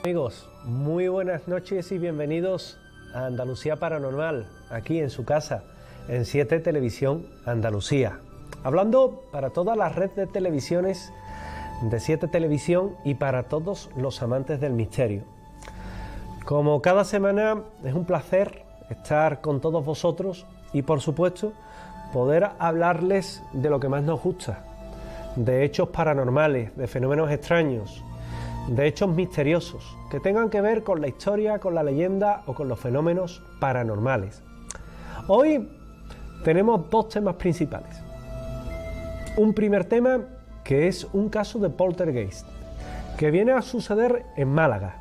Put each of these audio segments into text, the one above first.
Amigos, muy buenas noches y bienvenidos a Andalucía Paranormal, aquí en su casa, en 7 Televisión Andalucía. Hablando para toda la red de televisiones de 7 Televisión y para todos los amantes del misterio. Como cada semana es un placer estar con todos vosotros y por supuesto poder hablarles de lo que más nos gusta, de hechos paranormales, de fenómenos extraños, de hechos misteriosos que tengan que ver con la historia, con la leyenda o con los fenómenos paranormales. Hoy tenemos 2 temas principales. Un primer tema que es un caso de poltergeist que viene a suceder en Málaga,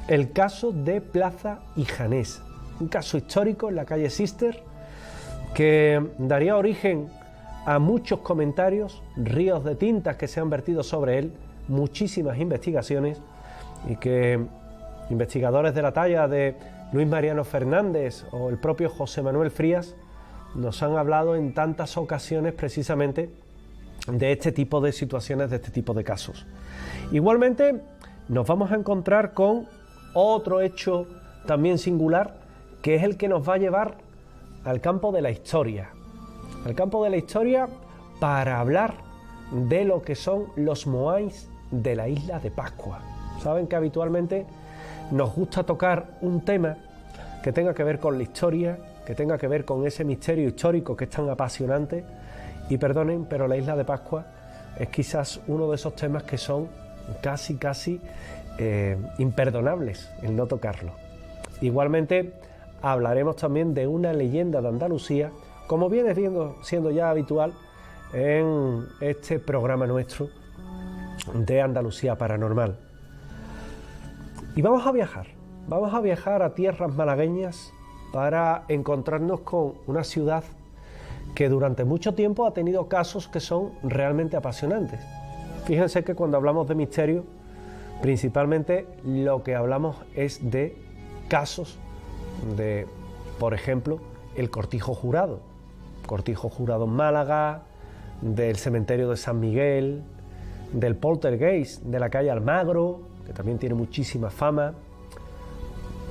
el caso de Plaza Hijanés, un caso histórico en la calle Sister que daría origen a muchos comentarios, ríos de tintas que se han vertido sobre él, muchísimas investigaciones y que investigadores de la talla de Luis Mariano Fernández o el propio José Manuel Frías nos han hablado en tantas ocasiones precisamente de este tipo de situaciones, de este tipo de casos. Igualmente nos vamos a encontrar con otro hecho también singular que es el que nos va a llevar al campo de la historia, para hablar de lo que son los moais de la isla de Pascua. Saben que habitualmente nos gusta tocar un tema que tenga que ver con la historia, que tenga que ver con ese misterio histórico que es tan apasionante, y perdonen, pero la isla de Pascua es quizás uno de esos temas que son casi imperdonables el no tocarlo. Igualmente hablaremos también de una leyenda de Andalucía, como viene siendo ya habitual en este programa nuestro de Andalucía Paranormal. Y vamos a viajar a tierras malagueñas para encontrarnos con una ciudad que durante mucho tiempo ha tenido casos que son realmente apasionantes. Fíjense que cuando hablamos de misterio, principalmente lo que hablamos es de casos de, por ejemplo, el Cortijo Jurado en Málaga, del cementerio de San Miguel, del poltergeist de la calle Almagro, que también tiene muchísima fama.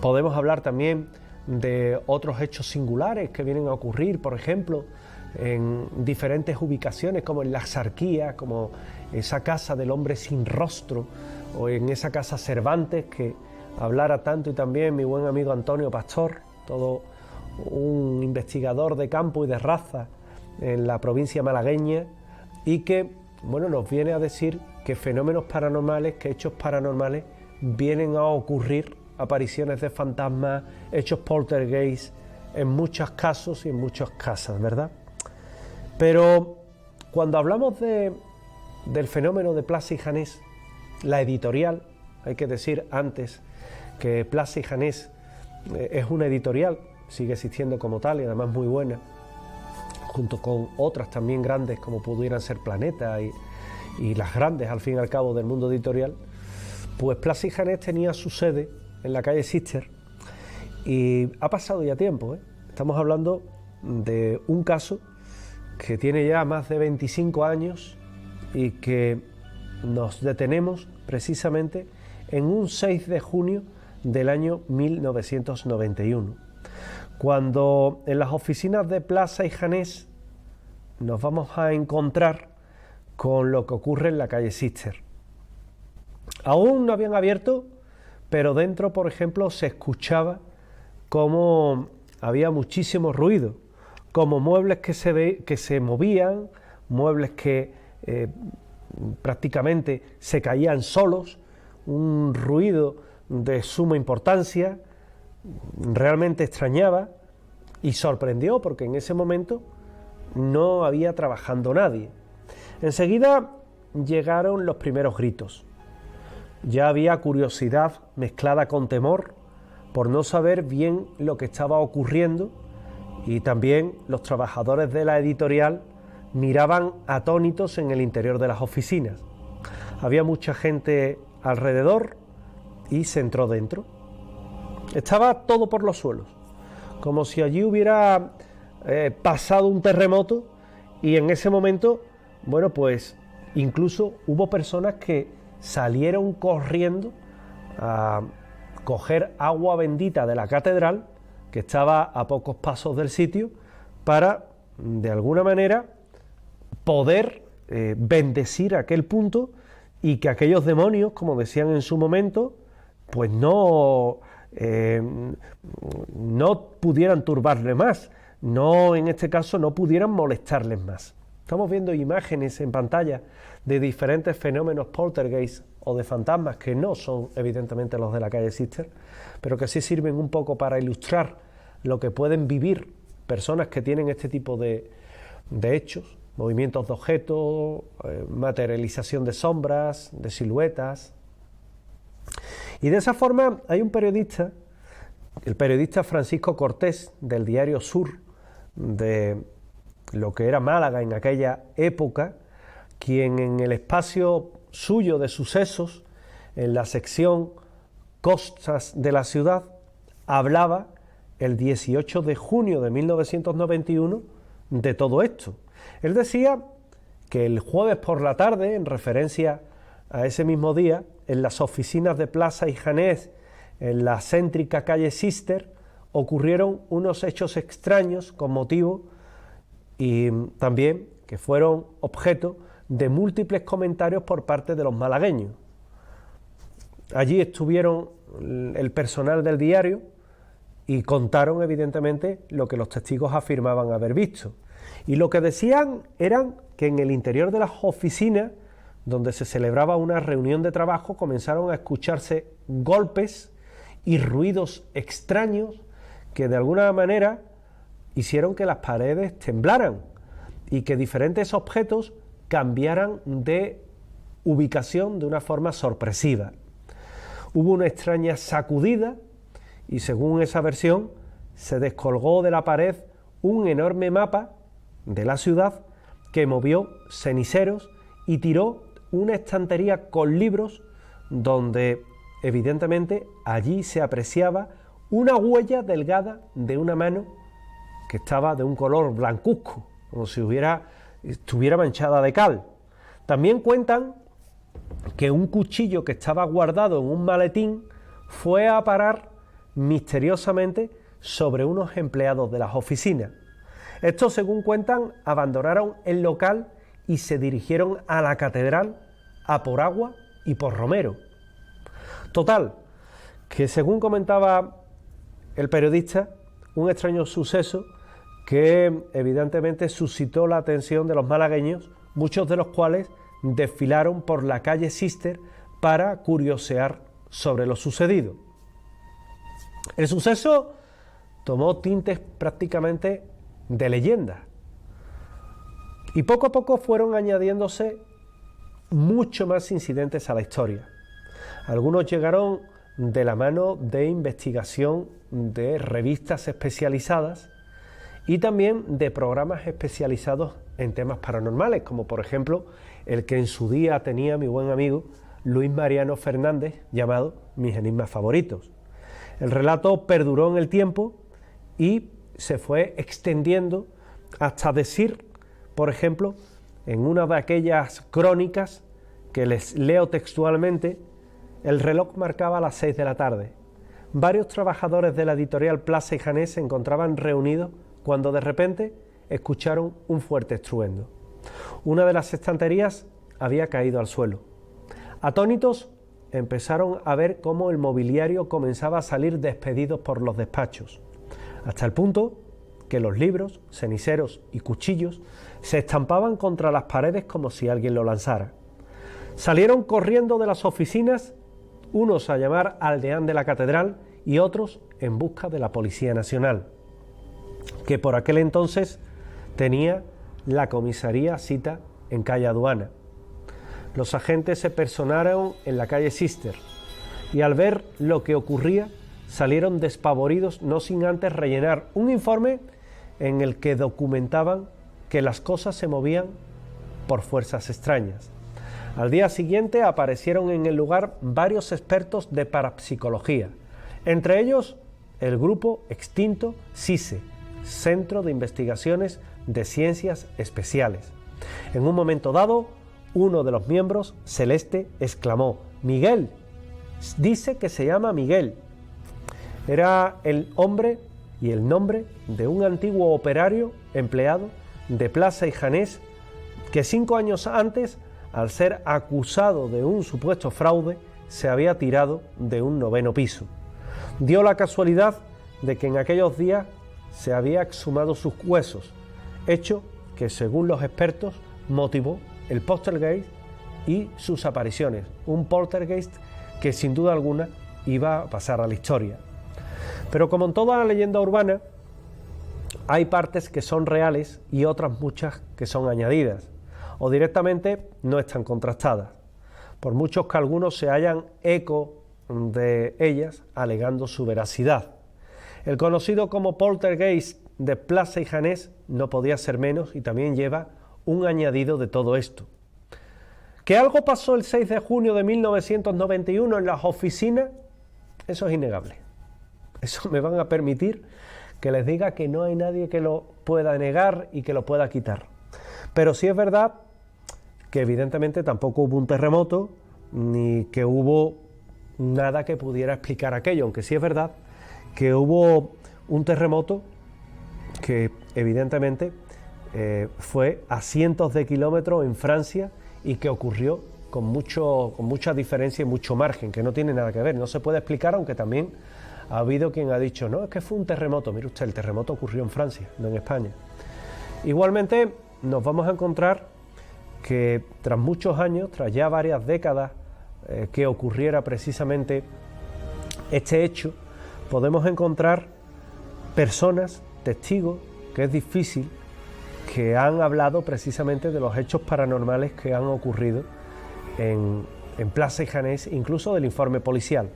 Podemos hablar también de otros hechos singulares que vienen a ocurrir, por ejemplo, en diferentes ubicaciones, como en la Axarquía, como esa casa del hombre sin rostro, o en esa casa Cervantes, que hablara tanto y también mi buen amigo Antonio Pastor, todo un investigador de campo y de raza en la provincia malagueña, y que nos viene a decir que fenómenos paranormales, que hechos paranormales vienen a ocurrir, apariciones de fantasmas, hechos poltergeist, en muchos casos y en muchas casas, ¿verdad? Pero cuando hablamos del fenómeno de Plaza Hijanés, la editorial, hay que decir antes que Plaza Hijanés es una editorial, sigue existiendo como tal y además muy buena, junto con otras también grandes como pudieran ser Planeta y las grandes al fin y al cabo del mundo editorial, pues Plaza Hijanés tenía su sede en la calle Sister y ha pasado ya tiempo, ¿eh? Estamos hablando de un caso que tiene ya más de 25 años y que nos detenemos precisamente en un 6 de junio del año 1991, cuando en las oficinas de Plaza Hijanés nos vamos a encontrar con lo que ocurre en la calle Sister. Aún no habían abierto, pero dentro, por ejemplo, se escuchaba como había muchísimo ruido, como muebles que se movían, muebles que prácticamente se caían solos, un ruido de suma importancia. Realmente extrañaba y sorprendió porque en ese momento no había trabajando nadie. Enseguida llegaron los primeros gritos. Ya había curiosidad mezclada con temor por no saber bien lo que estaba ocurriendo, y también los trabajadores de la editorial miraban atónitos en el interior de las oficinas. Había mucha gente alrededor y se entró dentro. Estaba todo por los suelos, como si allí hubiera pasado un terremoto, y en ese momento, incluso hubo personas que salieron corriendo a coger agua bendita de la catedral, que estaba a pocos pasos del sitio, para, de alguna manera, poder bendecir aquel punto y que aquellos demonios, como decían en su momento, pues no pudieran turbarle más, en este caso no pudieran molestarles más. Estamos viendo imágenes en pantalla de diferentes fenómenos poltergeist o de fantasmas que no son evidentemente los de la calle Sister, pero que sí sirven un poco para ilustrar lo que pueden vivir personas que tienen este tipo de hechos, movimientos de objetos, materialización de sombras, de siluetas. Y de esa forma hay un periodista, el periodista Francisco Cortés, del diario Sur, de lo que era Málaga en aquella época, quien en el espacio suyo de sucesos, en la sección Costas de la ciudad, hablaba el 18 de junio de 1991 de todo esto. Él decía que el jueves por la tarde, en referencia a ese mismo día, en las oficinas de Plaza y Janés, en la céntrica calle Sister, ocurrieron unos hechos extraños con motivo y también que fueron objeto de múltiples comentarios por parte de los malagueños. Allí estuvieron el personal del diario y contaron evidentemente lo que los testigos afirmaban haber visto. Y lo que decían eran que en el interior de las oficinas, donde se celebraba una reunión de trabajo, comenzaron a escucharse golpes y ruidos extraños que de alguna manera hicieron que las paredes temblaran y que diferentes objetos cambiaran de ubicación de una forma sorpresiva. Hubo una extraña sacudida y, según esa versión, se descolgó de la pared un enorme mapa de la ciudad que movió ceniceros y tiró una estantería con libros donde evidentemente allí se apreciaba una huella delgada de una mano que estaba de un color blancuzco, como si estuviera manchada de cal. También cuentan que un cuchillo que estaba guardado en un maletín fue a parar misteriosamente sobre unos empleados de las oficinas. Estos, según cuentan, abandonaron el local y se dirigieron a la catedral a por agua y por romero. Total, que según comentaba el periodista, un extraño suceso que evidentemente suscitó la atención de los malagueños, muchos de los cuales desfilaron por la calle Sister para curiosear sobre lo sucedido. El suceso tomó tintes prácticamente de leyenda y poco a poco fueron añadiéndose mucho más incidentes a la historia. Algunos llegaron de la mano de investigación de revistas especializadas y también de programas especializados en temas paranormales, como por ejemplo el que en su día tenía mi buen amigo Luis Mariano Fernández, llamado Mis Enigmas Favoritos. El relato perduró en el tiempo y se fue extendiendo hasta decir, por ejemplo, en una de aquellas crónicas que les leo textualmente, el reloj marcaba las 6 de la tarde. Varios trabajadores de la editorial Plaza y Janés se encontraban reunidos cuando de repente escucharon un fuerte estruendo. Una de las estanterías había caído al suelo. Atónitos, empezaron a ver cómo el mobiliario comenzaba a salir despedido por los despachos, hasta el punto que los libros, ceniceros y cuchillos se estampaban contra las paredes como si alguien lo lanzara. Salieron corriendo de las oficinas, unos a llamar al deán de la catedral y otros en busca de la Policía Nacional, que por aquel entonces tenía la comisaría Cita en calle Aduana. Los agentes se personaron en la calle Sister y al ver lo que ocurría salieron despavoridos, no sin antes rellenar un informe en el que documentaban que las cosas se movían por fuerzas extrañas. Al día siguiente aparecieron en el lugar varios expertos de parapsicología, entre ellos el grupo extinto CISE, Centro de Investigaciones de Ciencias Especiales. En un momento dado, uno de los miembros, Celeste, exclamó: «Miguel, Dice que se llama Miguel. Era el hombre y el nombre de un antiguo operario empleado de Plaza y Janés que 5 años antes, al ser acusado de un supuesto fraude, se había tirado de un 9º piso. Dio la casualidad de que en aquellos días se había exhumado sus huesos, hecho que según los expertos motivó el poltergeist y sus apariciones, un poltergeist que sin duda alguna iba a pasar a la historia. Pero como en toda la leyenda urbana, hay partes que son reales y otras muchas que son añadidas, o directamente no están contrastadas, por muchos que algunos se hayan eco de ellas alegando su veracidad. El conocido como poltergeist de Plaza y Janés no podía ser menos y también lleva un añadido de todo esto. ¿Que algo pasó el 6 de junio de 1991 en las oficinas? Eso es innegable. Eso me van a permitir que les diga que no hay nadie que lo pueda negar y que lo pueda quitar. Pero sí es verdad que evidentemente tampoco hubo un terremoto ni que hubo nada que pudiera explicar aquello, aunque sí es verdad que hubo un terremoto que evidentemente fue a cientos de kilómetros en Francia y que ocurrió con mucha diferencia y mucho margen, que no tiene nada que ver, no se puede explicar, aunque también ha habido quien ha dicho, no, es que fue un terremoto. Mire usted, el terremoto ocurrió en Francia, no en España. Igualmente nos vamos a encontrar que tras muchos años, tras ya varias décadas que ocurriera precisamente este hecho, podemos encontrar personas, testigos, que es difícil, que han hablado precisamente de los hechos paranormales que han ocurrido en Plaza y Janés, incluso del informe policial.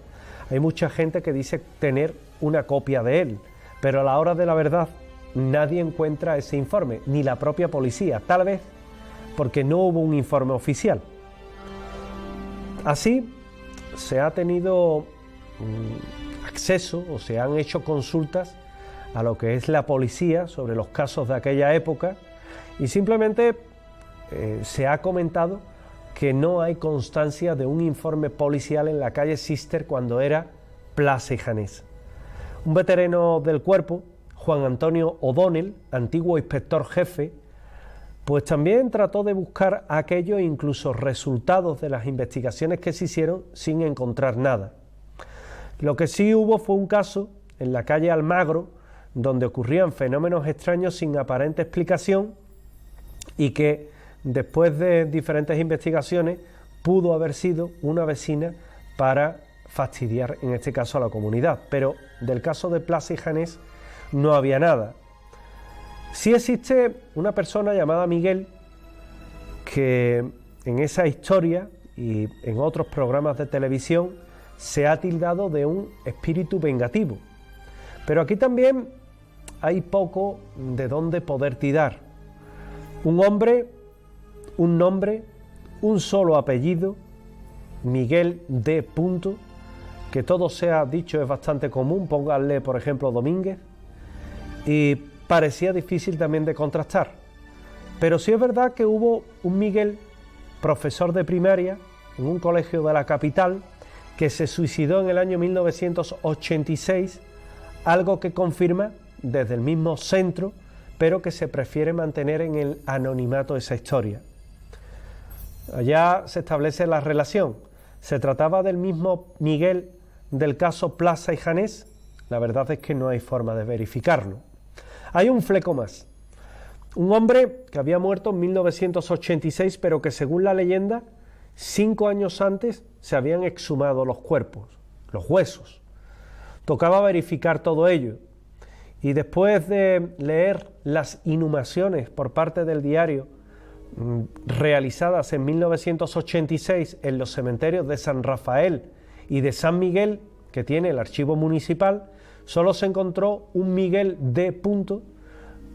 Hay mucha gente que dice tener una copia de él, pero a la hora de la verdad nadie encuentra ese informe, ni la propia policía, tal vez porque no hubo un informe oficial. Así se ha tenido acceso o se han hecho consultas a lo que es la policía sobre los casos de aquella época y simplemente se ha comentado que no hay constancia de un informe policial en la calle Sister cuando era Plaza y Janés. Un veterano del cuerpo, Juan Antonio O'Donnell, antiguo inspector jefe, pues también trató de buscar aquello e incluso resultados de las investigaciones que se hicieron sin encontrar nada. Lo que sí hubo fue un caso en la calle Almagro donde ocurrían fenómenos extraños sin aparente explicación y que después de diferentes investigaciones pudo haber sido una vecina para fastidiar en este caso a la comunidad, pero del caso de Plaza y Janés no había nada. Sí existe una persona llamada Miguel que en esa historia y en otros programas de televisión se ha tildado de un espíritu vengativo, pero aquí también hay poco de dónde poder tirar. Un hombre, un nombre, un solo apellido, Miguel D. que todo sea dicho es bastante común, pónganle por ejemplo Domínguez, y parecía difícil también de contrastar. Pero sí es verdad que hubo un Miguel, profesor de primaria, en un colegio de la capital, que se suicidó en el año 1986, algo que confirma desde el mismo centro, pero que se prefiere mantener en el anonimato esa historia. Allá se establece la relación. ¿Se trataba del mismo Miguel del caso Plaza y Janés? La verdad es que no hay forma de verificarlo. Hay un fleco más. Un hombre que había muerto en 1986, pero que según la leyenda, 5 años antes se habían exhumado los cuerpos, los huesos. Tocaba verificar todo ello. Y después de leer las inhumaciones por parte del diario realizadas en 1986 en los cementerios de San Rafael y de San Miguel, que tiene el archivo municipal, solo se encontró un Miguel D.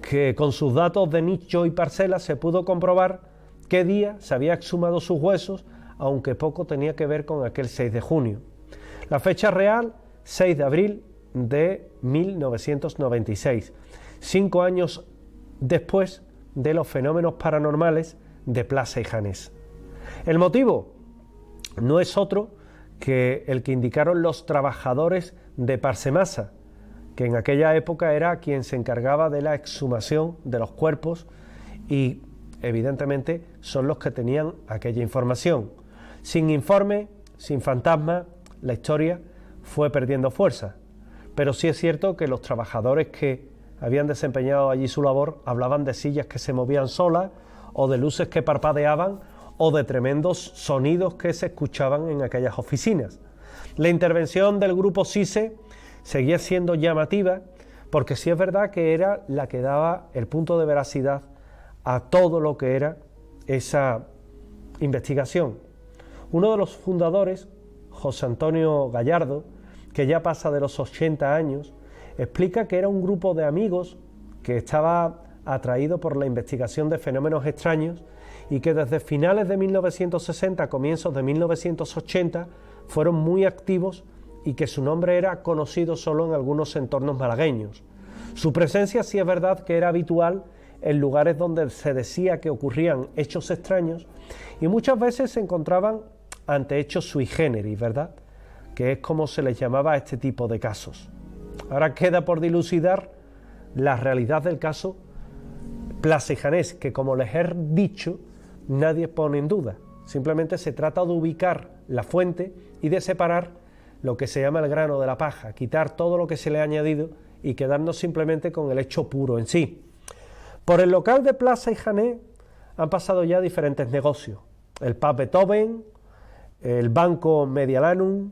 que con sus datos de nicho y parcela se pudo comprobar qué día se había exhumado sus huesos, aunque poco tenía que ver con aquel 6 de junio. La fecha real, 6 de abril de 1996, 5 años después de los fenómenos paranormales de Plaza y Janés. El motivo no es otro que el que indicaron los trabajadores de Parsemasa, que en aquella época era quien se encargaba de la exhumación de los cuerpos y evidentemente son los que tenían aquella información. Sin informe, sin fantasma, la historia fue perdiendo fuerza, pero sí es cierto que los trabajadores que habían desempeñado allí su labor hablaban de sillas que se movían solas o de luces que parpadeaban o de tremendos sonidos que se escuchaban en aquellas oficinas. La intervención del grupo SISE seguía siendo llamativa porque sí es verdad que era la que daba el punto de veracidad a todo lo que era esa investigación. Uno de los fundadores, José Antonio Gallardo, que ya pasa de los 80 años, explica que era un grupo de amigos que estaba atraído por la investigación de fenómenos extraños y que desde finales de 1960, comienzos de 1980, fueron muy activos y que su nombre era conocido solo en algunos entornos malagueños. Su presencia sí es verdad que era habitual en lugares donde se decía que ocurrían hechos extraños y muchas veces se encontraban ante hechos sui generis, ¿verdad?, que es como se les llamaba a este tipo de casos. Ahora queda por dilucidar la realidad del caso Plaza y Janés, que como les he dicho, nadie pone en duda. Simplemente se trata de ubicar la fuente y de separar lo que se llama el grano de la paja, quitar todo lo que se le ha añadido y quedarnos simplemente con el hecho puro en sí. Por el local de Plaza y Janés han pasado ya diferentes negocios. El pub Beethoven, el banco Medialanum,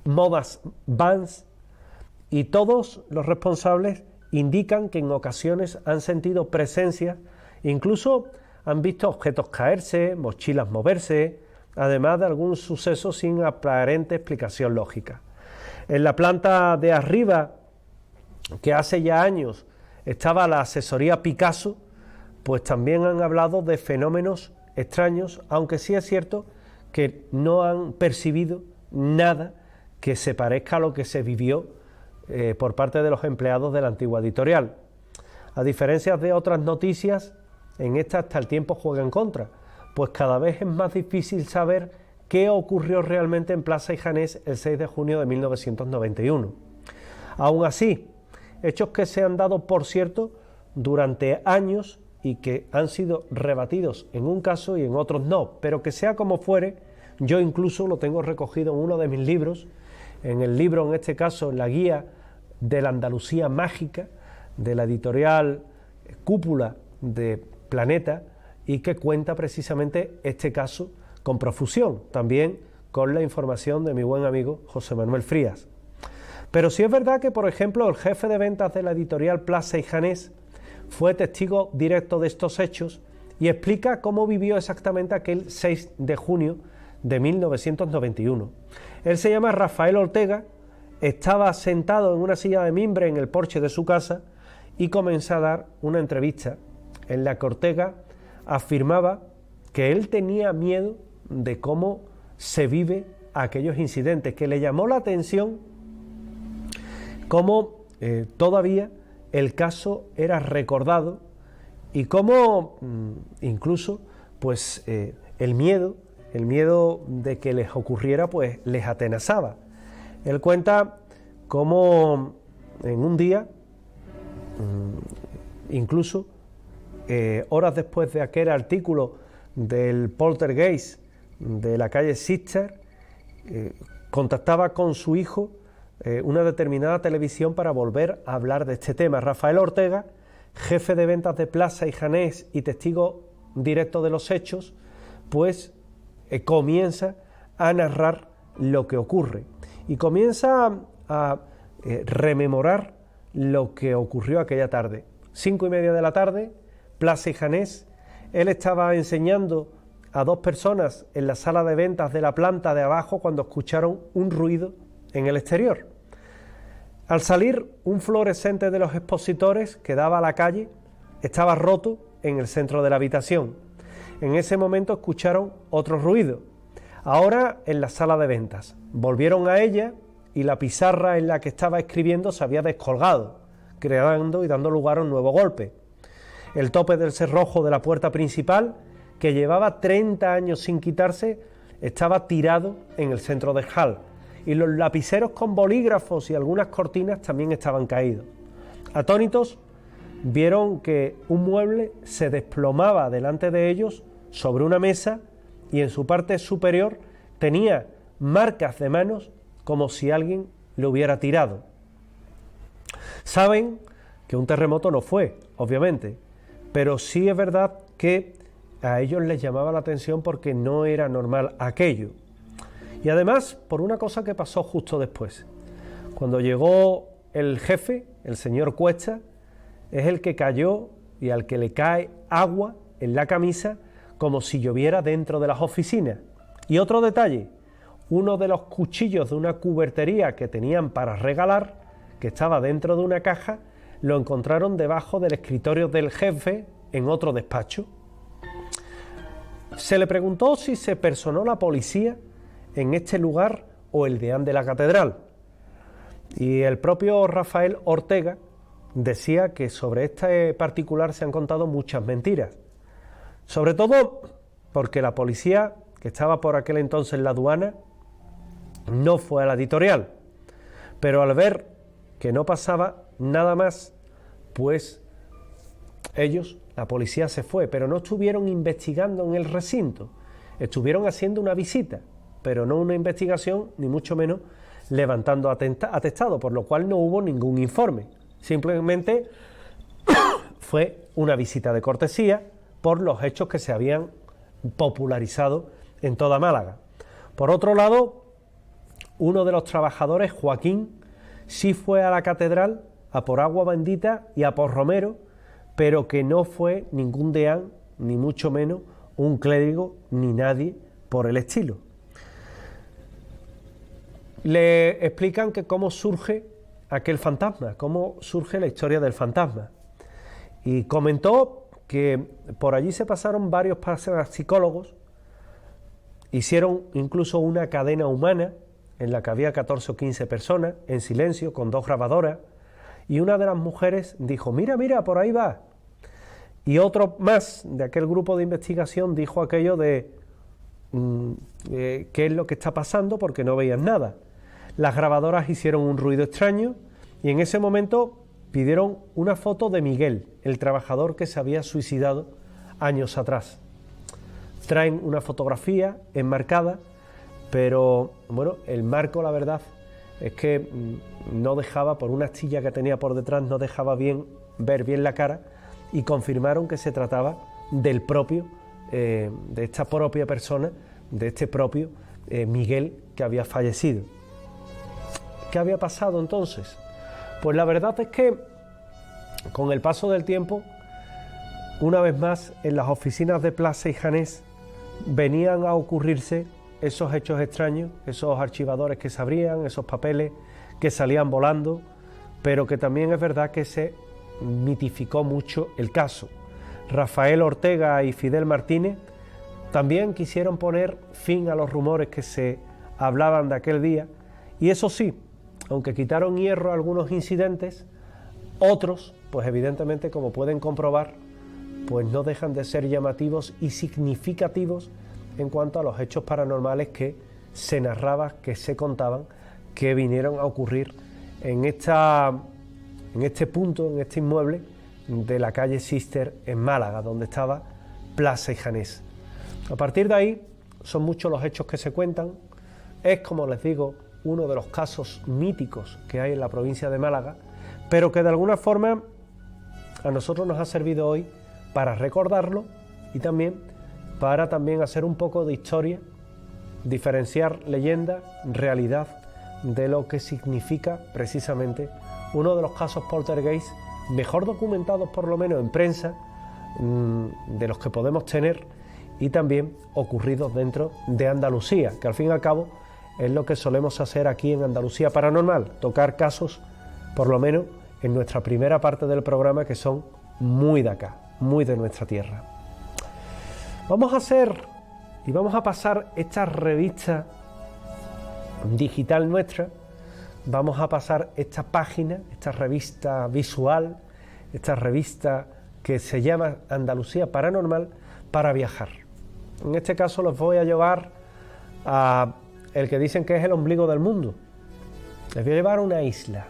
Modas Vans, y todos los responsables indican que en ocasiones han sentido presencia, incluso han visto objetos caerse, mochilas moverse, además de algún suceso sin aparente explicación lógica. En la planta de arriba, que hace ya años estaba la asesoría Picasso, pues también han hablado de fenómenos extraños, aunque sí es cierto que no han percibido nada que se parezca a lo que se vivió por parte de los empleados de la antigua editorial. A diferencia de otras noticias, en esta hasta el tiempo juega en contra, pues cada vez es más difícil saber qué ocurrió realmente en Plaza y Janés el 6 de junio de 1991. Aún así, hechos que se han dado, por cierto, durante años y que han sido rebatidos en un caso y en otros no, pero que sea como fuere, yo incluso lo tengo recogido en uno de mis libros, en el libro, en este caso, en la guía de la Andalucía Mágica, de la editorial Cúpula de Planeta, y que cuenta precisamente este caso con profusión, también con la información de mi buen amigo José Manuel Frías. Pero sí es verdad que, por ejemplo, el jefe de ventas de la editorial Plaza y Janés fue testigo directo de estos hechos y explica cómo vivió exactamente aquel 6 de junio de 1991. Él se llama Rafael Ortega, estaba sentado en una silla de mimbre en el porche de su casa y comenzó a dar una entrevista en la que Ortega afirmaba que él tenía miedo de cómo se vive aquellos incidentes, que le llamó la atención cómo todavía el caso era recordado y cómo incluso pues el miedo de que les ocurriera pues les atenazaba. Él cuenta cómo en un día, incluso horas después de aquel artículo del poltergeist de la calle Sister, contactaba con su hijo una determinada televisión para volver a hablar de este tema. Rafael Ortega, jefe de ventas de Plaza y Janés y testigo directo de los hechos, pues comienza a narrar lo que ocurre y comienza a rememorar lo que ocurrió aquella tarde. 5:30 de la tarde, Plaza y Janés. Él estaba enseñando a dos personas en la sala de ventas de la planta de abajo cuando escucharon un ruido en el exterior. Al salir, un fluorescente de los expositores que daba a la calle estaba roto en el centro de la habitación. En ese momento escucharon otro ruido, ahora en la sala de ventas. Volvieron a ella y la pizarra en la que estaba escribiendo se había descolgado, creando y dando lugar a un nuevo golpe. El tope del cerrojo de la puerta principal, que llevaba 30 años sin quitarse, estaba tirado en el centro del hall y los lapiceros con bolígrafos y algunas cortinas también estaban caídos. Atónitos, vieron que un mueble se desplomaba delante de ellos sobre una mesa y en su parte superior tenía marcas de manos como si alguien lo hubiera tirado. Saben que un terremoto no fue, obviamente, pero sí es verdad que a ellos les llamaba la atención porque no era normal aquello. Y además, por una cosa que pasó justo después. Cuando llegó el jefe, el señor Cuesta, es el que cayó y al que le cae agua en la camisa como si lloviera dentro de las oficinas. Y otro detalle, uno de los cuchillos de una cubertería que tenían para regalar, que estaba dentro de una caja, lo encontraron debajo del escritorio del jefe en otro despacho. Se le preguntó si se personó la policía en este lugar o el deán de la catedral. Y el propio Rafael Ortega decía que sobre este particular se han contado muchas mentiras. Sobre todo porque la policía, que estaba por aquel entonces en la aduana, no fue a la editorial. Pero al ver que no pasaba nada más, pues ellos, la policía se fue, pero no estuvieron investigando en el recinto, estuvieron haciendo una visita, pero no una investigación, ni mucho menos levantando atestado, por lo cual no hubo ningún informe, simplemente fue una visita de cortesía por los hechos que se habían popularizado en toda Málaga. Por otro lado, uno de los trabajadores, Joaquín, sí fue a la catedral a por agua bendita y a por romero, pero que no fue ningún deán, ni mucho menos un clérigo, ni nadie por el estilo. Le explican que cómo surge aquel fantasma, cómo surge la historia del fantasma. Y comentó que por allí se pasaron varios psicólogos, hicieron incluso una cadena humana en la que había 14 o 15 personas, en silencio, con 2 grabadoras, y una de las mujeres dijo, mira, mira, por ahí va. Y otro más de aquel grupo de investigación dijo aquello de qué es lo que está pasando porque no veían nada. Las grabadoras hicieron un ruido extraño y en ese momento pidieron una foto de Miguel, el trabajador que se había suicidado años atrás. Traen una fotografía enmarcada, pero bueno, el marco, la verdad, es que no dejaba, por una astilla que tenía por detrás, no dejaba ver bien la cara, y confirmaron que se trataba del propio, de esta propia persona, de este propio Miguel que había fallecido. ¿Qué había pasado entonces? Pues la verdad es que con el paso del tiempo, una vez más, en las oficinas de Plaza y Janés venían a ocurrirse esos hechos extraños, esos archivadores que se abrían, esos papeles que salían volando, pero que también es verdad que se mitificó mucho el caso. Rafael Ortega y Fidel Martínez también quisieron poner fin a los rumores que se hablaban de aquel día, y eso sí, aunque quitaron hierro a algunos incidentes, otros, pues evidentemente, como pueden comprobar, pues no dejan de ser llamativos y significativos en cuanto a los hechos paranormales que se narraban, que se contaban, que vinieron a ocurrir en este punto, en este inmueble de la calle Sister en Málaga, donde estaba Plaza y Janés. A partir de ahí son muchos los hechos que se cuentan. Es, como les digo, uno de los casos míticos que hay en la provincia de Málaga, pero que de alguna forma a nosotros nos ha servido hoy para recordarlo y también para hacer un poco de historia, diferenciar leyenda, realidad, de lo que significa precisamente uno de los casos poltergeist mejor documentados, por lo menos en prensa, de los que podemos tener, y también ocurridos dentro de Andalucía, que al fin y al cabo es lo que solemos hacer aquí en Andalucía Paranormal, tocar casos, por lo menos en nuestra primera parte del programa, que son muy de acá, muy de nuestra tierra. Vamos a pasar esta revista digital nuestra, vamos a pasar esta página, esta revista visual, esta revista que se llama Andalucía Paranormal, para viajar. En este caso los voy a llevar a el que dicen que es el ombligo del mundo. Les voy a llevar a una isla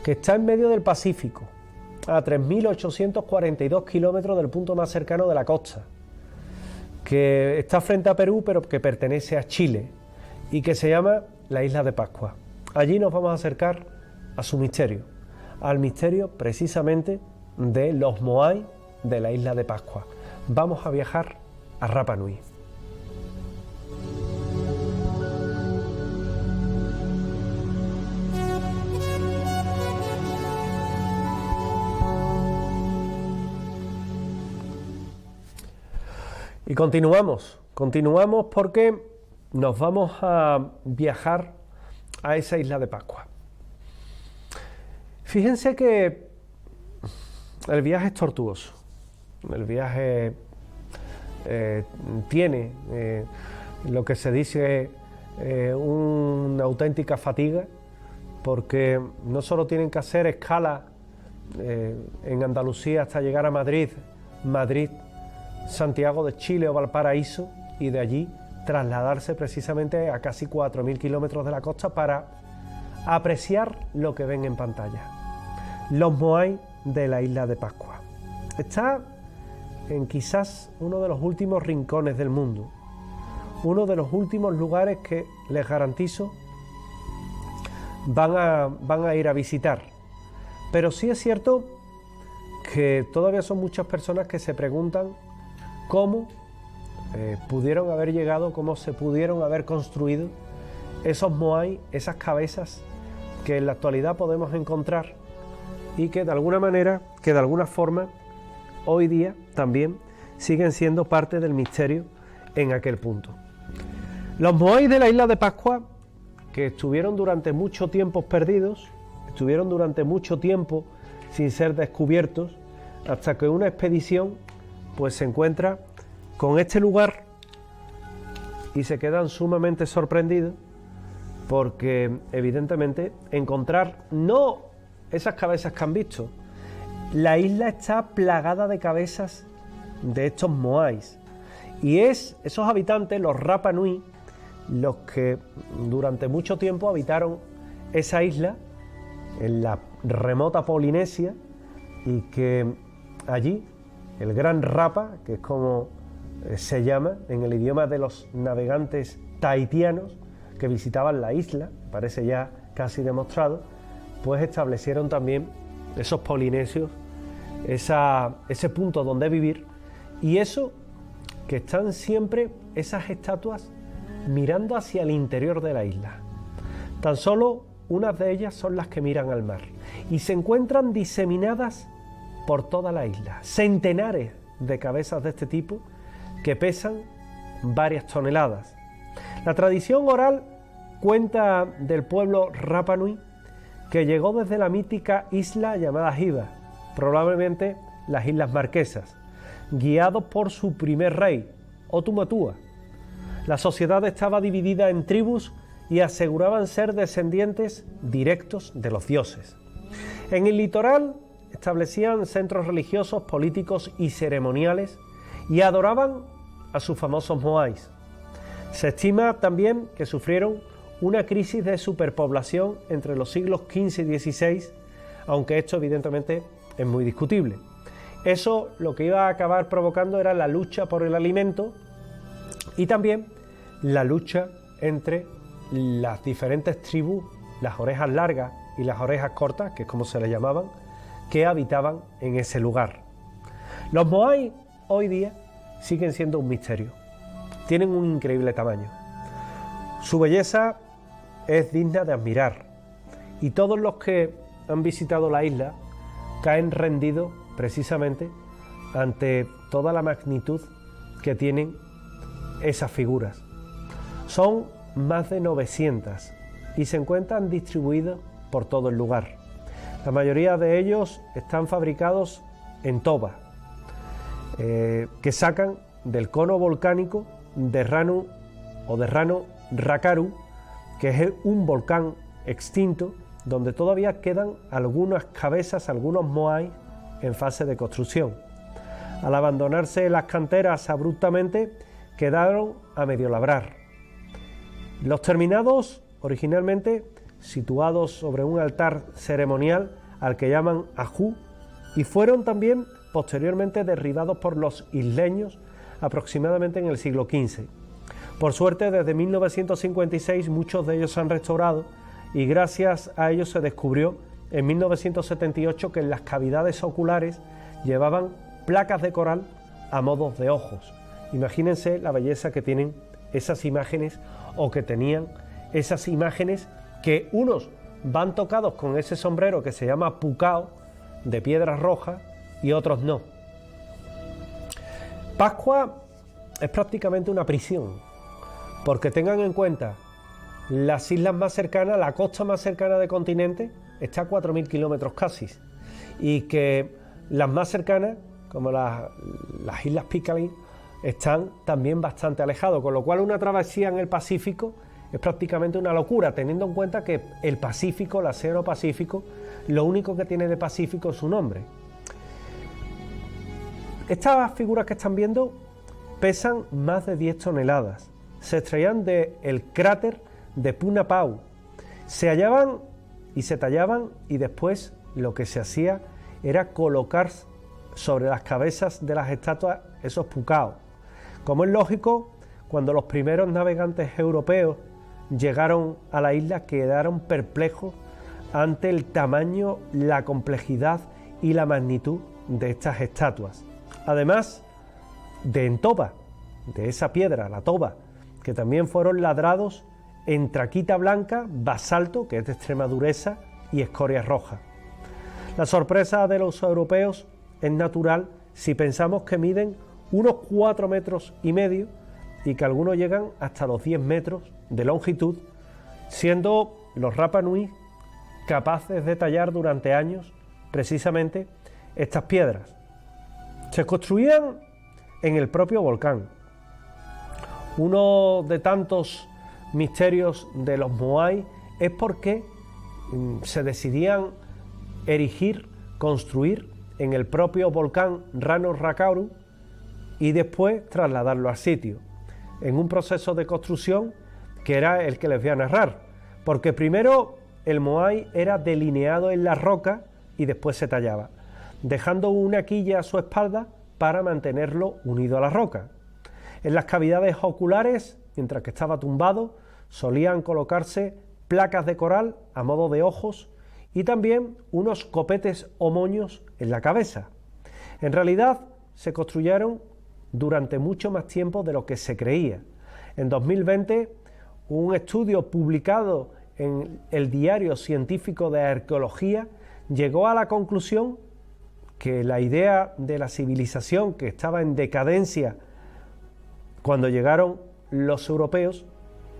que está en medio del Pacífico, a 3.842 kilómetros del punto más cercano de la costa, que está frente a Perú, pero que pertenece a Chile, y que se llama la Isla de Pascua. Allí nos vamos a acercar a su misterio, al misterio precisamente de los Moai de la Isla de Pascua. Vamos a viajar a Rapa Nui. Y continuamos porque nos vamos a viajar a esa Isla de Pascua. Fíjense que el viaje es tortuoso, el viaje tiene lo que se dice una auténtica fatiga, porque no solo tienen que hacer escala en Andalucía hasta llegar a Madrid, Santiago de Chile o Valparaíso, y de allí trasladarse precisamente a casi 4.000 kilómetros de la costa para apreciar lo que ven en pantalla. Los Moai de la Isla de Pascua. Está en quizás uno de los últimos rincones del mundo, uno de los últimos lugares que les garantizo van a ir a visitar. Pero sí es cierto que todavía son muchas personas que se preguntan cómo pudieron haber llegado, cómo se pudieron haber construido esos Moai, esas cabezas que en la actualidad podemos encontrar y que de alguna manera, que de alguna forma, hoy día también siguen siendo parte del misterio en aquel punto. Los Moai de la Isla de Pascua, que estuvieron durante mucho tiempo perdidos, estuvieron durante mucho tiempo sin ser descubiertos, hasta que una expedición pues se encuentra con este lugar y se quedan sumamente sorprendidos, porque evidentemente encontrar no esas cabezas que han visto, la isla está plagada de cabezas de estos Moais, y es esos habitantes, los Rapa Nui, los que durante mucho tiempo habitaron esa isla en la remota Polinesia, y que allí el Gran Rapa, que es como se llama en el idioma de los navegantes tahitianos que visitaban la isla, parece ya casi demostrado, pues establecieron también esos polinesios ese punto donde vivir, y eso que están siempre esas estatuas mirando hacia el interior de la isla. Tan solo unas de ellas son las que miran al mar y se encuentran diseminadas por toda la isla, centenares de cabezas de este tipo que pesan varias toneladas. La tradición oral cuenta del pueblo Rapa Nui, que llegó desde la mítica isla llamada Hiva, probablemente las Islas Marquesas, guiados por su primer rey, Otumatua. La sociedad estaba dividida en tribus y aseguraban ser descendientes directos de los dioses. En el litoral establecían centros religiosos, políticos y ceremoniales, y adoraban a sus famosos Moais. Se estima también que sufrieron una crisis de superpoblación entre los siglos XV y XVI, aunque esto evidentemente es muy discutible. Eso lo que iba a acabar provocando era la lucha por el alimento y también la lucha entre las diferentes tribus, las orejas largas y las orejas cortas, que es como se les llamaban, que habitaban en ese lugar. Los Moai hoy día siguen siendo un misterio. Tienen un increíble tamaño. Su belleza es digna de admirar, y todos los que han visitado la isla caen rendidos precisamente ante toda la magnitud que tienen esas figuras. Son más de 900 y se encuentran distribuidos por todo el lugar. La mayoría de ellos están fabricados en toba, que sacan del cono volcánico de Ranu o de Rano Rakaru, que es un volcán extinto donde todavía quedan algunas cabezas, algunos Moai en fase de construcción. Al abandonarse las canteras abruptamente, quedaron a medio labrar. Los terminados, originalmente situados sobre un altar ceremonial al que llaman ajú, y fueron también posteriormente derribados por los isleños aproximadamente en el siglo XV. Por suerte, desde 1956 muchos de ellos se han restaurado y gracias a ellos se descubrió en 1978 que en las cavidades oculares llevaban placas de coral a modo de ojos. Imagínense la belleza que tienen esas imágenes, o que tenían esas imágenes, que unos van tocados con ese sombrero que se llama pucao, de piedras rojas, y otros no. Pascua es prácticamente una prisión, porque tengan en cuenta, las islas más cercanas, la costa más cercana del continente está a 4.000 kilómetros casi, y que las más cercanas, como las islas Pitcairn, están también bastante alejados, con lo cual una travesía en el Pacífico es prácticamente una locura, teniendo en cuenta que el Pacífico, el Océano Pacífico, lo único que tiene de Pacífico es su nombre. Estas figuras que están viendo pesan más de 10 toneladas, se extraían del cráter de Punapau, se hallaban y se tallaban, y después lo que se hacía era colocar sobre las cabezas de las estatuas esos pucaos. Como es lógico, cuando los primeros navegantes europeos llegaron a la isla, quedaron perplejos ante el tamaño, la complejidad y la magnitud de estas estatuas. Además de toba, de esa piedra, la toba, que también fueron ladrados en traquita blanca, basalto, que es de extrema dureza, y escoria roja. La sorpresa de los europeos es natural si pensamos que miden unos 4,5 metros y que algunos llegan hasta los 10 metros de longitud, siendo los Rapa Nui capaces de tallar durante años precisamente estas piedras. Se construían en el propio volcán. Uno de tantos misterios de los Moai es por qué se decidían erigir, construir en el propio volcán Rano Rakauru y después trasladarlo al sitio, en un proceso de construcción que era el que les voy a narrar, porque primero el Moai era delineado en la roca y después se tallaba, dejando una quilla a su espalda para mantenerlo unido a la roca. En las cavidades oculares, mientras que estaba tumbado, solían colocarse placas de coral a modo de ojos y también unos copetes o moños en la cabeza. En realidad se construyeron durante mucho más tiempo de lo que se creía. En 2020, un estudio publicado en el Diario Científico de Arqueología llegó a la conclusión que la idea de la civilización que estaba en decadencia cuando llegaron los europeos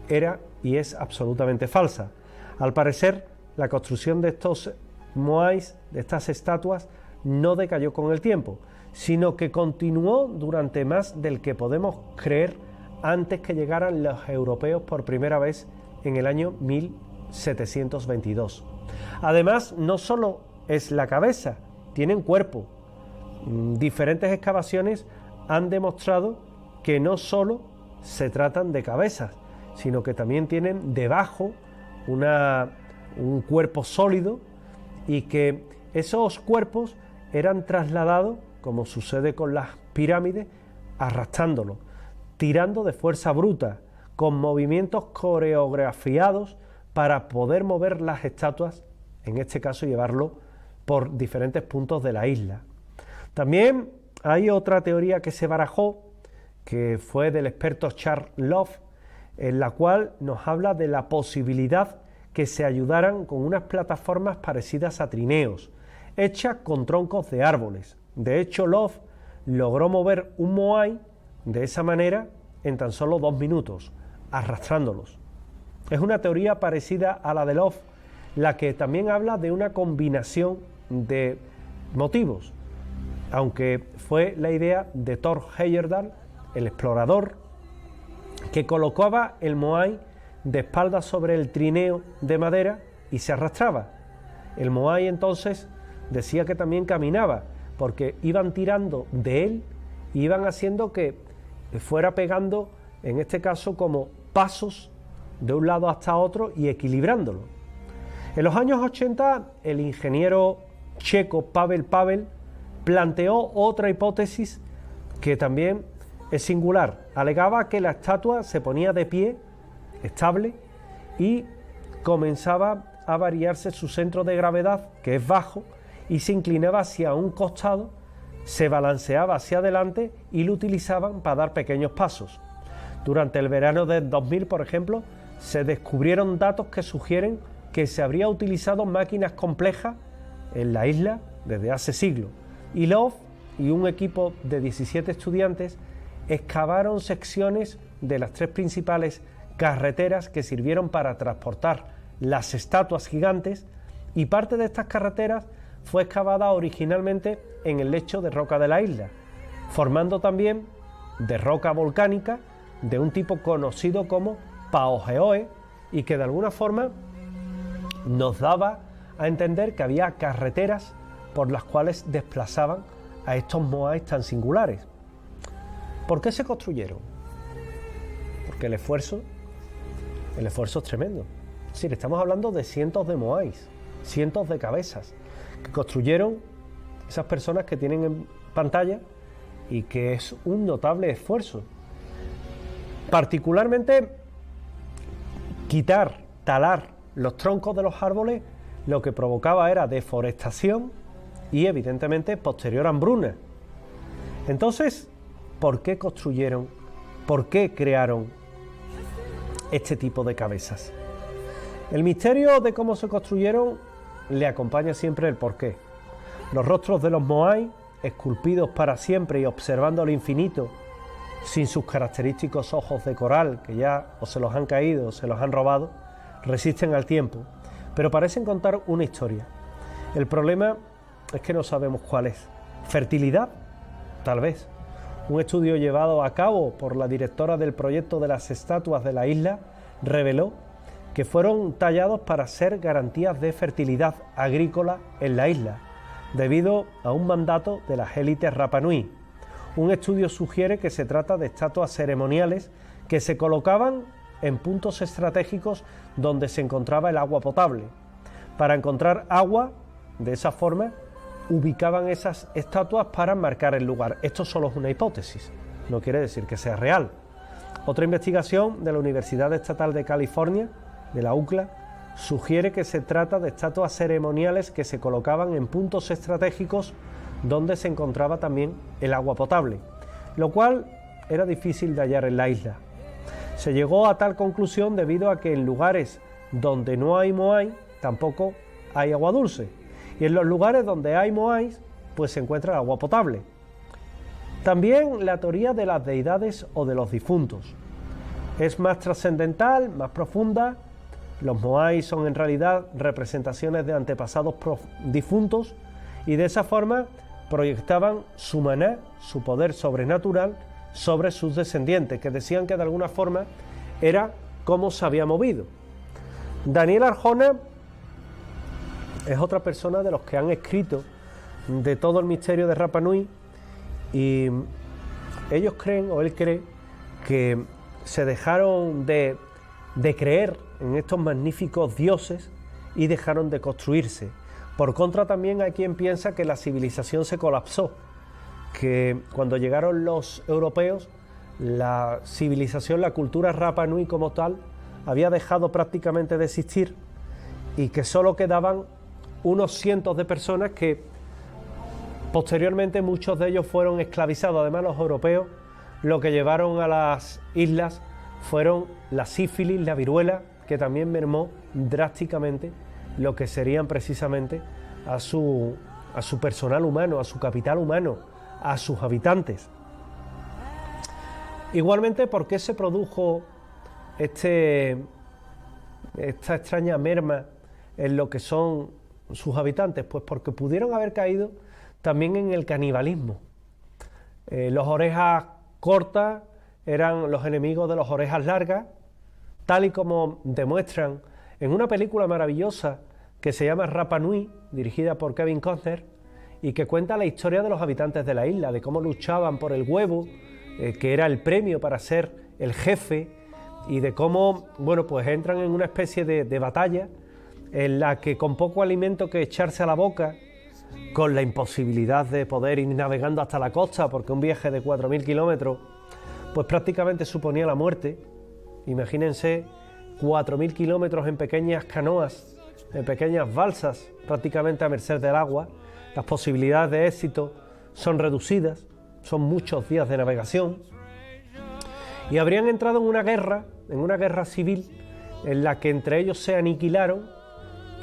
era y es absolutamente falsa. Al parecer, la construcción de estos moais, de estas estatuas, no decayó con el tiempo, sino que continuó durante más del que podemos creer antes que llegaran los europeos por primera vez en el año 1722. Además, no solo es la cabeza, tienen cuerpo. Diferentes excavaciones han demostrado que no solo se tratan de cabezas, sino que también tienen debajo un cuerpo sólido y que esos cuerpos eran trasladados, como sucede con las pirámides, arrastrándolos, tirando de fuerza bruta, con movimientos coreografiados para poder mover las estatuas, en este caso llevarlo por diferentes puntos de la isla. También hay otra teoría que se barajó, que fue del experto Charles Love, en la cual nos habla de la posibilidad que se ayudaran con unas plataformas parecidas a trineos, hechas con troncos de árboles. De hecho, Love logró mover un moai de esa manera en tan solo 2 minutos, arrastrándolos. Es una teoría parecida a la de Love, la que también habla de una combinación de motivos, aunque fue la idea de Thor Heyerdahl, el explorador, que colocaba el moai de espaldas sobre el trineo de madera y se arrastraba. El moai entonces decía que también caminaba, porque iban tirando de él y iban haciendo que fuera pegando, en este caso, como pasos de un lado hasta otro y equilibrándolo. En los años 80, el ingeniero checo Pavel Pavel planteó otra hipótesis que también es singular. Alegaba que la estatua se ponía de pie, estable, y comenzaba a variarse su centro de gravedad, que es bajo, y se inclinaba hacia un costado, se balanceaba hacia adelante y lo utilizaban para dar pequeños pasos. Durante el verano del 2000, por ejemplo, se descubrieron datos que sugieren que se habría utilizado máquinas complejas en la isla desde hace siglos. Y Love y un equipo de 17 estudiantes excavaron secciones de las 3 principales carreteras que sirvieron para transportar las estatuas gigantes, y parte de estas carreteras fue excavada originalmente en el lecho de roca de la isla, formando también de roca volcánica de un tipo conocido como Paogeoe, y que de alguna forma nos daba a entender que había carreteras por las cuales desplazaban a estos moais tan singulares. ¿Por qué se construyeron? Porque el esfuerzo es tremendo. Es decir, estamos hablando de cientos de moais, cientos de cabezas que construyeron esas personas que tienen en pantalla, y que es un notable esfuerzo. Particularmente, talar los troncos de los árboles, lo que provocaba era deforestación y evidentemente posterior hambruna. Entonces, ¿por qué construyeron? ¿Por qué crearon este tipo de cabezas? El misterio de cómo se construyeron le acompaña siempre el porqué. Los rostros de los moai, esculpidos para siempre y observando el infinito, sin sus característicos ojos de coral, que ya o se los han caído o se los han robado, resisten al tiempo, pero parecen contar una historia. El problema es que no sabemos cuál es. ¿Fertilidad? Tal vez. Un estudio llevado a cabo por la directora del proyecto de las estatuas de la isla reveló que fueron tallados para ser garantías de fertilidad agrícola en la isla, debido a un mandato de las élites Rapa Nui. Un estudio sugiere que se trata de estatuas ceremoniales que se colocaban en puntos estratégicos donde se encontraba el agua potable. Para encontrar agua, de esa forma, ubicaban esas estatuas para marcar el lugar. Esto solo es una hipótesis, no quiere decir que sea real. Otra investigación de la Universidad Estatal de California, de la UCLA, sugiere que se trata de estatuas ceremoniales que se colocaban en puntos estratégicos donde se encontraba también el agua potable, lo cual era difícil de hallar en la isla. Se llegó a tal conclusión debido a que en lugares donde no hay moai tampoco hay agua dulce, y en los lugares donde hay moais pues se encuentra el agua potable. También la teoría de las deidades o de los difuntos es más trascendental, más profunda. Los moais son en realidad representaciones de antepasados difuntos, y de esa forma proyectaban su maná, su poder sobrenatural, sobre sus descendientes, que decían que de alguna forma era cómo se había movido. Daniel Arjona es otra persona de los que han escrito de todo el misterio de Rapa Nui, y ellos creen, o él cree, que se dejaron de creer en estos magníficos dioses y dejaron de construirse. Por contra, también hay quien piensa que la civilización se colapsó, que cuando llegaron los europeos, la civilización, la cultura Rapa Nui como tal, había dejado prácticamente de existir, y que solo quedaban unos cientos de personas que posteriormente muchos de ellos fueron esclavizados. Además, los europeos lo que llevaron a las islas fueron la sífilis, la viruela, que también mermó drásticamente lo que serían precisamente a su personal humano, a su capital humano, a sus habitantes. Igualmente, ¿por qué se produjo esta extraña merma en lo que son sus habitantes? Pues porque pudieron haber caído también en el canibalismo. Los orejas cortas eran los enemigos de los orejas largas, tal y como demuestran en una película maravillosa que se llama Rapa Nui, dirigida por Kevin Costner, y que cuenta la historia de los habitantes de la isla, de cómo luchaban por el huevo, que era el premio para ser el jefe, y de cómo, bueno, pues entran en una especie de batalla en la que con poco alimento que echarse a la boca, con la imposibilidad de poder ir navegando hasta la costa, porque un viaje de 4.000 kilómetros, pues prácticamente suponía la muerte. Imagínense 4.000 kilómetros en pequeñas canoas, en pequeñas balsas, prácticamente a merced del agua. Las posibilidades de éxito son reducidas, son muchos días de navegación. Y habrían entrado en una guerra civil, en la que entre ellos se aniquilaron,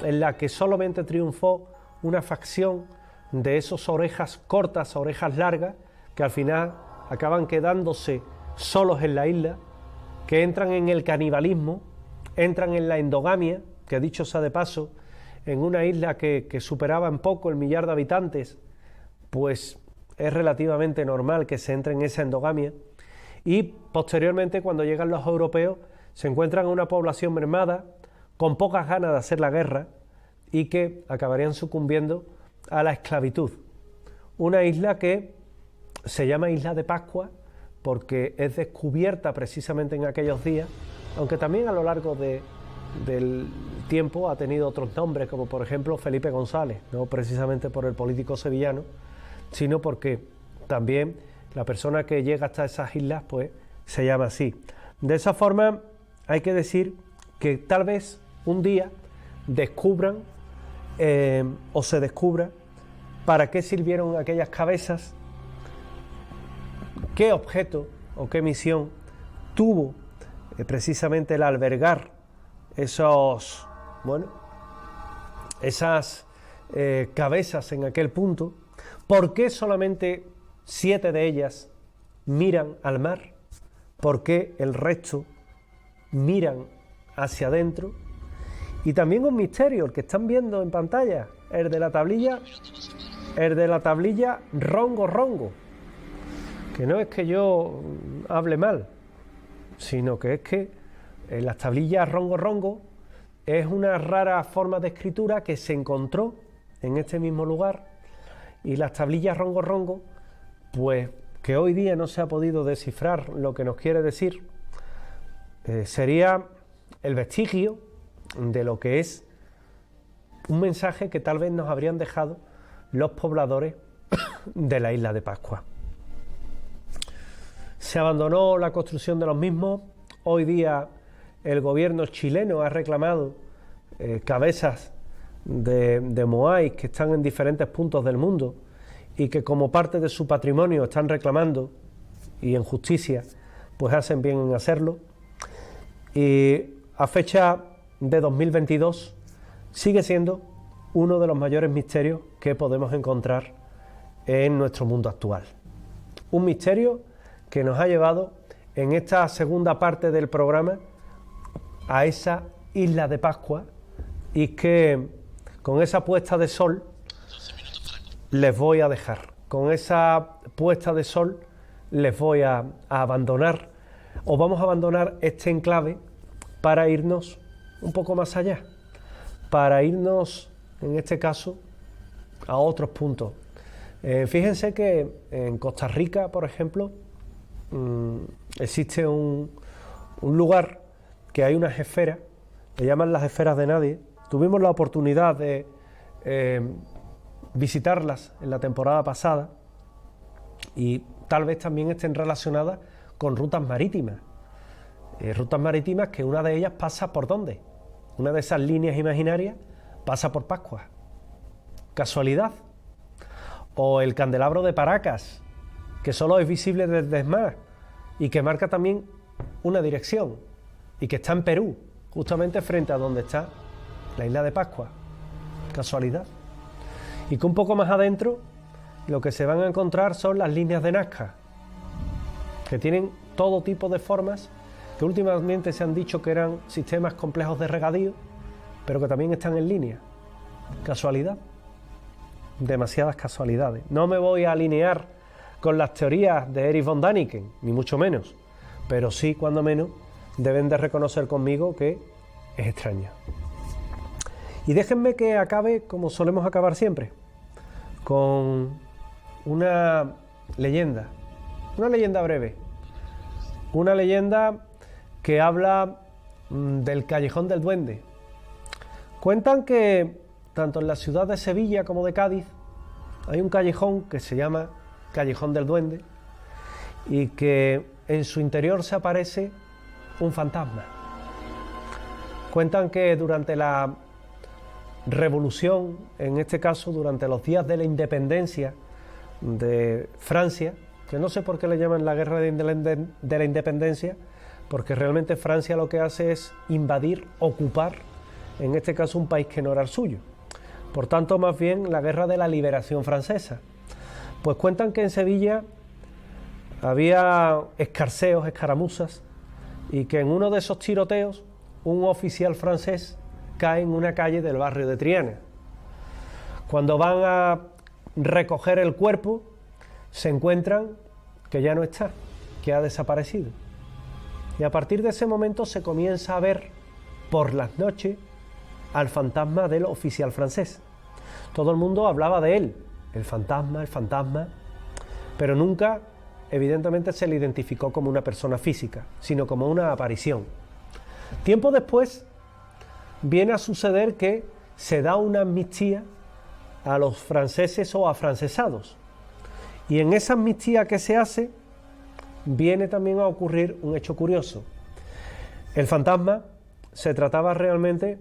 en la que solamente triunfó una facción de esos orejas cortas, orejas largas, que al final acaban quedándose solos en la isla, que entran en el canibalismo, entran en la endogamia, que dicho sea de paso, en una isla que superaba en poco el 1.000.000 de habitantes, pues es relativamente normal que se entre en esa endogamia. Y posteriormente, cuando llegan los europeos, se encuentran una población mermada, con pocas ganas de hacer la guerra, y que acabarían sucumbiendo a la esclavitud. Una isla que se llama Isla de Pascua porque es descubierta precisamente en aquellos días, aunque también a lo largo del tiempo ha tenido otros nombres, como por ejemplo Felipe González, no precisamente por el político sevillano, sino porque también la persona que llega hasta esas islas pues se llama así. De esa forma hay que decir que tal vez un día descubran o se descubra para qué sirvieron aquellas cabezas, qué objeto o qué misión tuvo precisamente el albergar esas cabezas en aquel punto, por qué solamente 7 de ellas miran al mar, por qué el resto miran hacia adentro. Y también un misterio, el que están viendo en pantalla, el de la tablilla Rongo Rongo, que no es que yo hable mal, sino que es que las tablillas Rongo Rongo es una rara forma de escritura que se encontró en este mismo lugar, y las tablillas Rongo Rongo, pues que hoy día no se ha podido descifrar lo que nos quiere decir, sería el vestigio de lo que es un mensaje que tal vez nos habrían dejado los pobladores de la isla de Pascua. Se abandonó la construcción de los mismos. Hoy día el gobierno chileno ha reclamado cabezas de moais que están en diferentes puntos del mundo y que como parte de su patrimonio están reclamando, y en justicia pues hacen bien en hacerlo. Y a fecha de 2022 sigue siendo uno de los mayores misterios que podemos encontrar en nuestro mundo actual. Un misterio que nos ha llevado en esta segunda parte del programa a esa isla de Pascua, y que con esa puesta de sol les voy a dejar. Con esa puesta de sol les voy a abandonar, o vamos a abandonar este enclave para irnos un poco más allá, para irnos, en este caso, a otros puntos. Fíjense que en Costa Rica, por ejemplo, existe un lugar que hay unas esferas, le llaman las esferas de nadie. Tuvimos la oportunidad de visitarlas en la temporada pasada, y tal vez también estén relacionadas con rutas marítimas. Rutas marítimas que una de ellas pasa ¿por dónde? Una de esas líneas imaginarias pasa por Pascua. ¿Casualidad? O el candelabro de Paracas, que solo es visible desde el mar y que marca también una dirección, y que está en Perú, justamente frente a donde está la isla de Pascua. ¿Casualidad? Y que un poco más adentro lo que se van a encontrar son las líneas de Nazca, que tienen todo tipo de formas, que últimamente se han dicho que eran sistemas complejos de regadío, pero que también están en línea. ¿Casualidad? Demasiadas casualidades. No me voy a alinear con las teorías de Erich von Däniken, ni mucho menos, pero sí, cuando menos, deben de reconocer conmigo que es extraña. Y déjenme que acabe como solemos acabar siempre, con una leyenda breve, una leyenda que habla del Callejón del Duende. Cuentan que tanto en la ciudad de Sevilla como de Cádiz hay un callejón que se llama Callejón del Duende y que en su interior se aparece un fantasma. Cuentan que durante la revolución, en este caso durante los días de la independencia de Francia, que no sé por qué le llaman la guerra de la independencia, porque realmente Francia lo que hace es invadir, ocupar, en este caso un país que no era el suyo. Por tanto, más bien la guerra de la liberación francesa. Pues cuentan que en Sevilla había escarceos, escaramuzas, y que en uno de esos tiroteos un oficial francés cae en una calle del barrio de Triana. Cuando van a recoger el cuerpo, se encuentran que ya no está, que ha desaparecido. Y a partir de ese momento se comienza a ver por las noches al fantasma del oficial francés. Todo el mundo hablaba de él, el fantasma, pero nunca, evidentemente, se le identificó como una persona física, sino como una aparición. Tiempo después viene a suceder que se da una amnistía a los franceses o afrancesados. Y en esa amnistía que se hace, viene también a ocurrir un hecho curioso. El fantasma se trataba realmente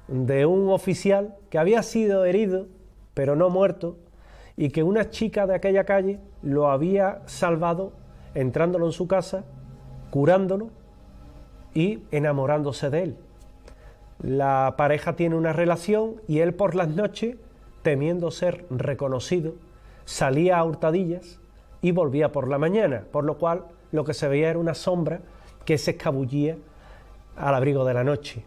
de un oficial que había sido herido, pero no muerto, y que una chica de aquella calle lo había salvado entrándolo en su casa, curándolo y enamorándose de él. La pareja tiene una relación y él por las noches, temiendo ser reconocido, salía a hurtadillas y volvía por la mañana, por lo cual lo que se veía era una sombra que se escabullía al abrigo de la noche.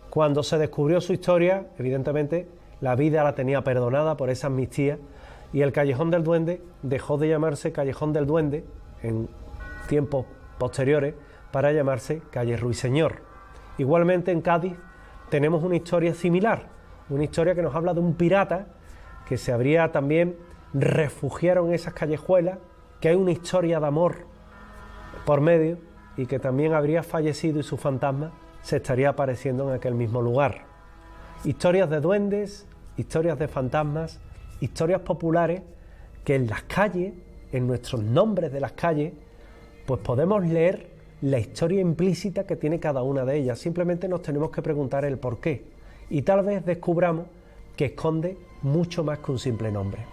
Cuando se descubrió su historia, evidentemente la vida la tenía perdonada por esa amnistía y el Callejón del Duende dejó de llamarse Callejón del Duende en tiempos posteriores para llamarse Calle Ruiseñor. Igualmente en Cádiz tenemos una historia similar, una historia que nos habla de un pirata que se habría también refugiado en esas callejuelas, que hay una historia de amor por medio y que también habría fallecido y su fantasma se estaría apareciendo en aquel mismo lugar. Historias de duendes, historias de fantasmas, historias populares que en las calles, en nuestros nombres de las calles, pues podemos leer la historia implícita que tiene cada una de ellas. Simplemente nos tenemos que preguntar el por qué y tal vez descubramos que esconde mucho más que un simple nombre.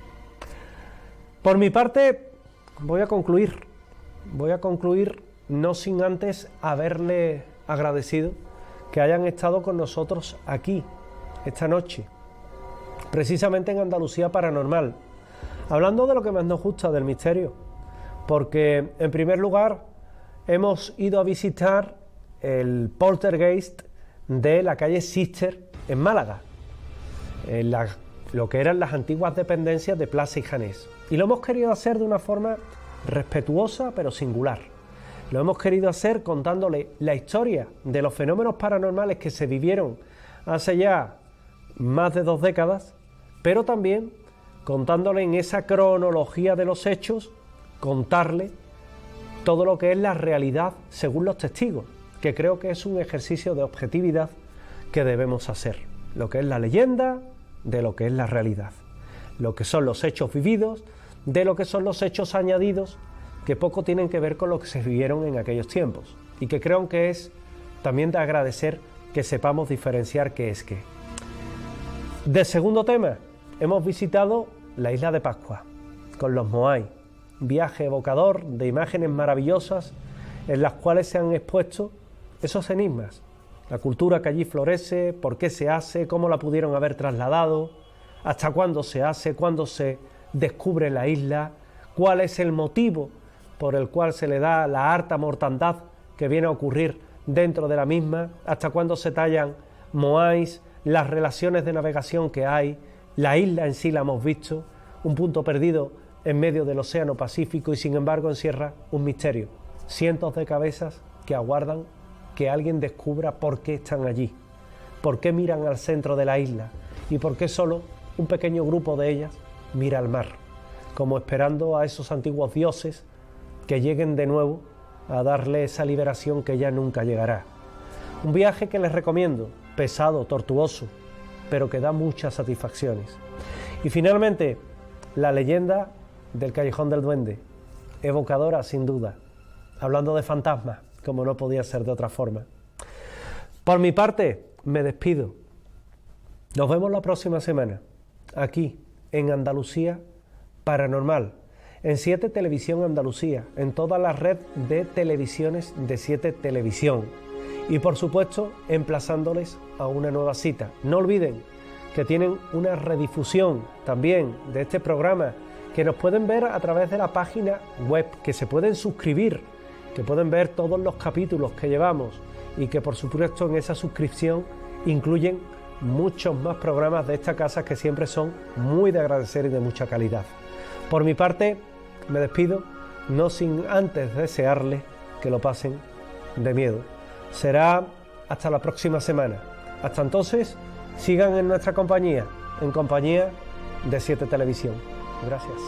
Por mi parte, voy a concluir no sin antes haberle agradecido que hayan estado con nosotros aquí esta noche, precisamente en Andalucía Paranormal, hablando de lo que más nos gusta del misterio, porque en primer lugar hemos ido a visitar el poltergeist de la calle Sister en Málaga, en lo que eran las antiguas dependencias de Plaza y Janés, y lo hemos querido hacer de una forma respetuosa pero singular. Lo hemos querido hacer contándole la historia de los fenómenos paranormales que se vivieron hace ya más de 2 décadas, pero también contándole en esa cronología de los hechos, contarle todo lo que es la realidad según los testigos, que creo que es un ejercicio de objetividad que debemos hacer. Lo que es la leyenda de lo que es la realidad, lo que son los hechos vividos de lo que son los hechos añadidos que poco tienen que ver con lo que se vivieron en aquellos tiempos y que creo que es también de agradecer que sepamos diferenciar qué es qué. De segundo tema, hemos visitado la isla de Pascua con los Moai, viaje evocador de imágenes maravillosas en las cuales se han expuesto esos enigmas, la cultura que allí florece, por qué se hace, cómo la pudieron haber trasladado, hasta cuándo se hace, cuándo se descubre la isla, cuál es el motivo por el cual se le da la harta mortandad que viene a ocurrir dentro de la misma, hasta cuándo se tallan moais, las relaciones de navegación que hay, la isla en sí la hemos visto, un punto perdido en medio del océano Pacífico y sin embargo encierra un misterio, cientos de cabezas que aguardan que alguien descubra por qué están allí, por qué miran al centro de la isla y por qué solo un pequeño grupo de ellas mira al mar, como esperando a esos antiguos dioses que lleguen de nuevo a darle esa liberación que ya nunca llegará. Un viaje que les recomiendo, pesado, tortuoso, pero que da muchas satisfacciones. Y finalmente, la leyenda del Callejón del Duende, evocadora sin duda, hablando de fantasmas, como no podía ser de otra forma. Por mi parte, me despido. Nos vemos la próxima semana, aquí, en Andalucía Paranormal, en 7 Televisión Andalucía, en toda la red de televisiones de 7 Televisión. Y por supuesto, emplazándoles a una nueva cita. No olviden que tienen una redifusión también de este programa, que nos pueden ver a través de la página web, que se pueden suscribir, que pueden ver todos los capítulos que llevamos y que por supuesto en esa suscripción incluyen muchos más programas de esta casa que siempre son muy de agradecer y de mucha calidad. Por mi parte, me despido, no sin antes desearles que lo pasen de miedo. Será hasta la próxima semana. Hasta entonces, sigan en nuestra compañía, en compañía de 7 Televisión. Gracias.